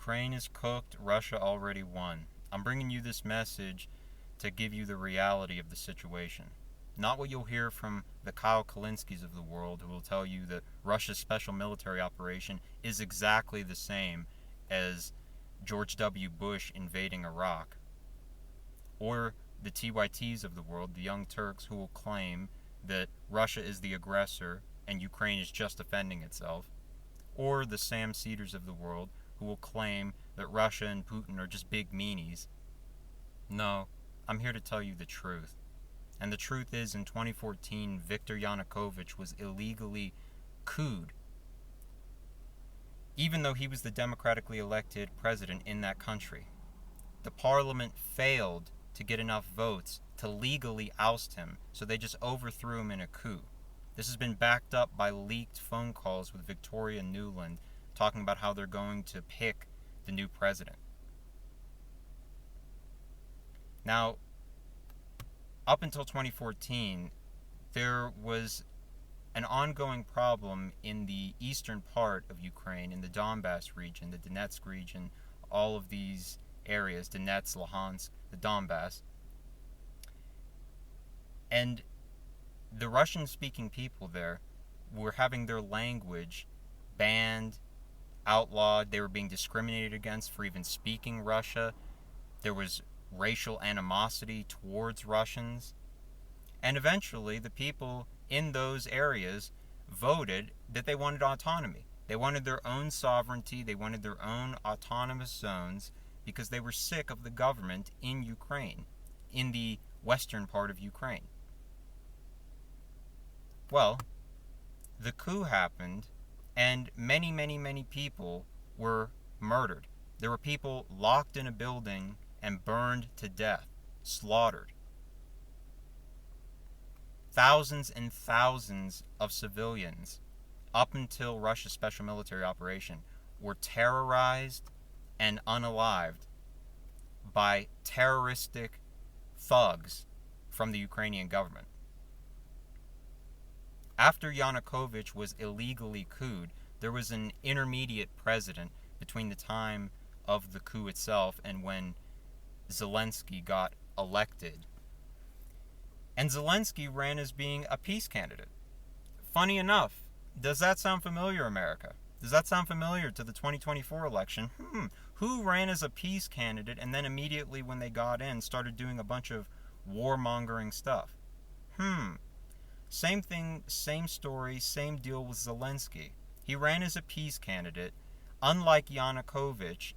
Ukraine is cooked, Russia already won. I'm bringing you this message to give you the reality of the situation. Not what you'll hear from the Kyle Kalinskis of the world, who will tell you that Russia's special military operation is exactly the same as George W. Bush invading Iraq. Or the TYTs of the world, the Young Turks, who will claim that Russia is the aggressor and Ukraine is just defending itself. Or the Sam Cedars of the world, who will claim that Russia and Putin are just big meanies. No, I'm here to tell you the truth. And the truth is, in 2014, Viktor Yanukovych was illegally couped, even though he was the democratically elected president in that country. The parliament failed to get enough votes to legally oust him, so they just overthrew him in a coup. This has been backed up by leaked phone calls with Victoria Nuland talking about how they're going to pick the new president. Now, up until 2014, there was an ongoing problem in the eastern part of Ukraine, in the Donbass region, the Donetsk region, all of these areas, Donetsk, Luhansk, the Donbass. And the Russian-speaking people there were having their language banned, outlawed. They were being discriminated against for even speaking Russia. There was racial animosity towards Russians. And eventually, the people in those areas voted that they wanted autonomy. They wanted their own sovereignty. They wanted their own autonomous zones because they were sick of the government in Ukraine, in the western part of Ukraine. Well, the coup happened, and many, many, many people were murdered. There were people locked in a building and burned to death, slaughtered. Thousands and thousands of civilians, up until Russia's special military operation, were terrorized and unalived by terroristic thugs from the Ukrainian government. After Yanukovych was illegally couped, there was an intermediate president between the time of the coup itself and when Zelensky got elected. And Zelensky ran as being a peace candidate. Funny enough, does that sound familiar, America? Does that sound familiar to the 2024 election? Who ran as a peace candidate and then immediately when they got in started doing a bunch of warmongering stuff? Same thing, same story, same deal with Zelensky. He ran as a peace candidate, unlike Yanukovych,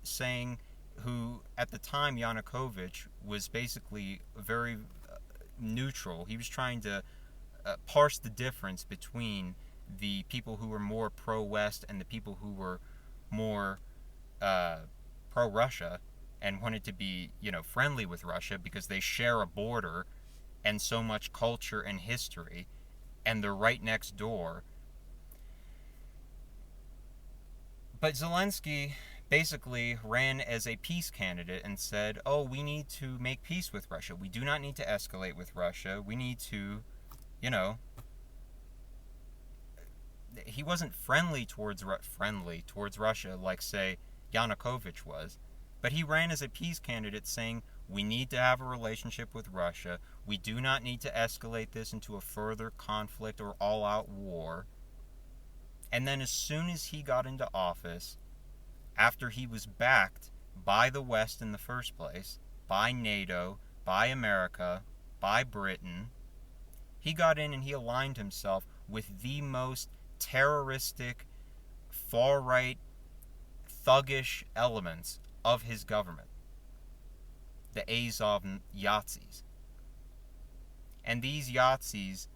who at the time Yanukovych was basically very neutral. He was trying to parse the difference between the people who were more pro-West and the people who were more pro-Russia and wanted to be, friendly with Russia because they share a border and so much culture and history, and they're right next door. But Zelensky basically ran as a peace candidate and said, we need to make peace with Russia. We do not need to escalate with Russia. We need to, he wasn't friendly towards Russia like, say, Yanukovych was. But he ran as a peace candidate saying, we need to have a relationship with Russia. We do not need to escalate this into a further conflict or all-out war. And then as soon as he got into office, after he was backed by the West in the first place, by NATO, by America, by Britain, he got in and he aligned himself with the most terroristic, far-right, thuggish elements of his government. The Azov Yazidis. And these Yazidis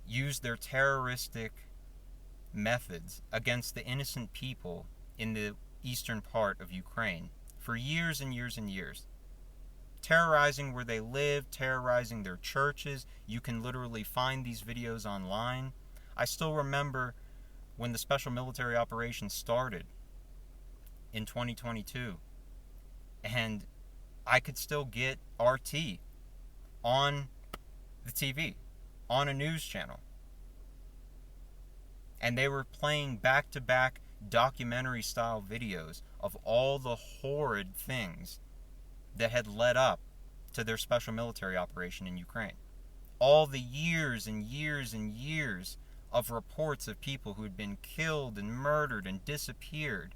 used their terroristic methods against the innocent people in the eastern part of Ukraine for years and years and years. Terrorizing where they live, terrorizing their churches. You can literally find these videos online. I still remember when the special military operation started in 2022, and I could still get RT on the TV, on a news channel. And they were playing back-to-back documentary-style videos of all the horrid things that had led up to their special military operation in Ukraine. All the years and years and years of reports of people who had been killed and murdered and disappeared.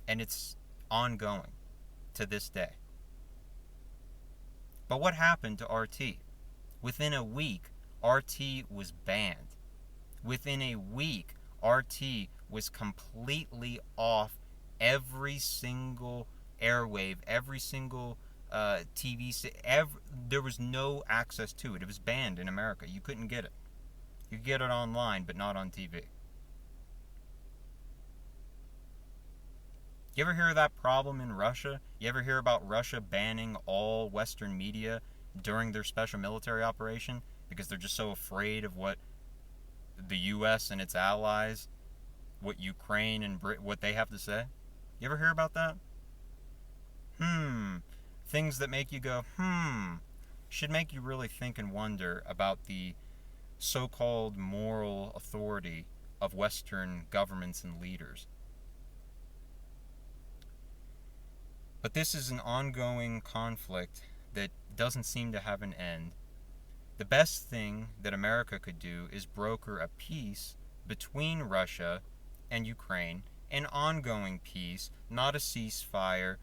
And it's ongoing to this day. But what happened to RT? Within a week, RT was banned. Within a week, RT was completely off every single airwave, every single TV. There was no access to it. It was banned in America. You couldn't get it. You could get it online, but not on TV. You ever hear of that problem in Russia? You ever hear about Russia banning all Western media during their special military operation because they're just so afraid of what the U.S. and its allies, what Ukraine and what they have to say? You ever hear about that? Things that make you go, should make you really think and wonder about the so-called moral authority of Western governments and leaders. But this is an ongoing conflict that doesn't seem to have an end. The best thing that America could do is broker a peace between Russia and Ukraine, an ongoing peace, not a ceasefire,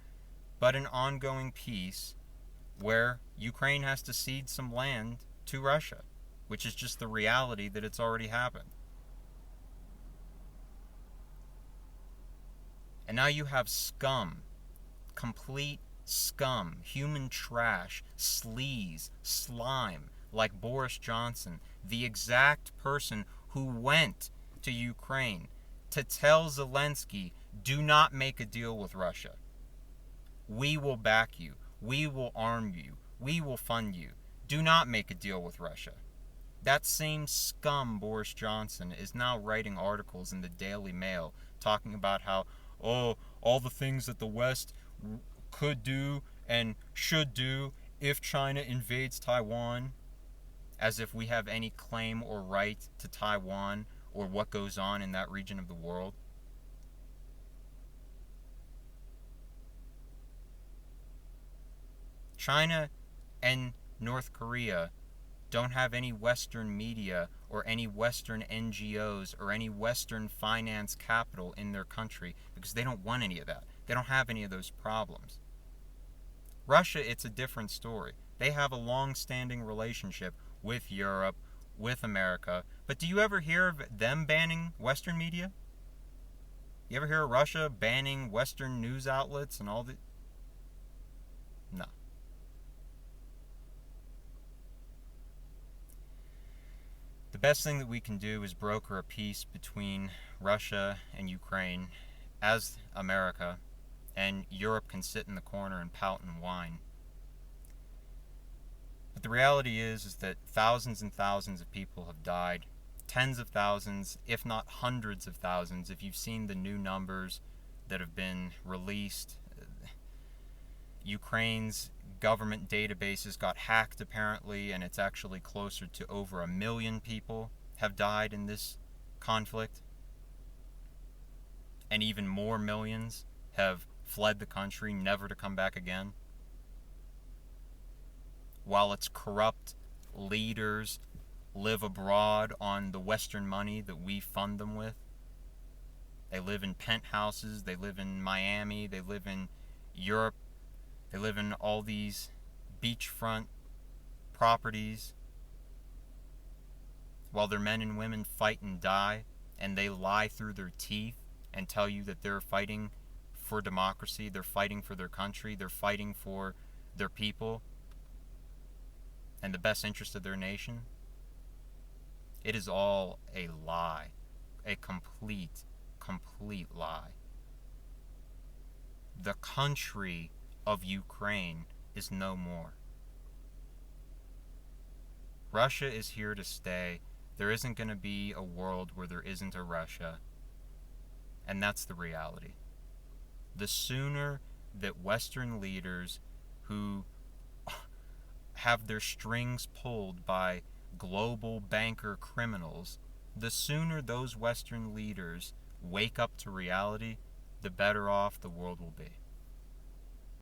but an ongoing peace where Ukraine has to cede some land to Russia, which is just the reality that it's already happened. And now you have scum, complete scum, human trash, sleaze, slime, like Boris Johnson, the exact person who went to Ukraine to tell Zelensky, do not make a deal with Russia. We will back you. We will arm you. We will fund you. Do not make a deal with Russia. That same scum, Boris Johnson, is now writing articles in the Daily Mail talking about how, all the things that the West could do and should do if China invades Taiwan, as if we have any claim or right to Taiwan or what goes on in that region of the world. China and North Korea don't have any Western media or any Western NGOs or any Western finance capital in their country because they don't want any of that. They don't have any of those problems. Russia, it's a different story. They have a long-standing relationship with Europe, with America. But do you ever hear of them banning Western media? You ever hear of Russia banning Western news outlets and all the... No. The best thing that we can do is broker a peace between Russia and Ukraine as America, and Europe can sit in the corner and pout and whine. But the reality is that thousands and thousands of people have died. Tens of thousands, if not hundreds of thousands. If you've seen the new numbers that have been released, Ukraine's government databases got hacked apparently, and it's actually closer to over 1 million people have died in this conflict. And even more millions have fled the country, never to come back again. While its corrupt leaders live abroad on the Western money that we fund them with. They live in penthouses, they live in Miami, they live in Europe, they live in all these beachfront properties, while their men and women fight and die, and they lie through their teeth and tell you that they're fighting for democracy, they're fighting for their country, they're fighting for their people and the best interest of their nation. It is all a lie, a complete lie. The country of Ukraine is no more. Russia is here to stay. There isn't going to be a world where there isn't a Russia. And that's the reality. The sooner that Western leaders who have their strings pulled by global banker criminals, the sooner those Western leaders wake up to reality, the better off the world will be.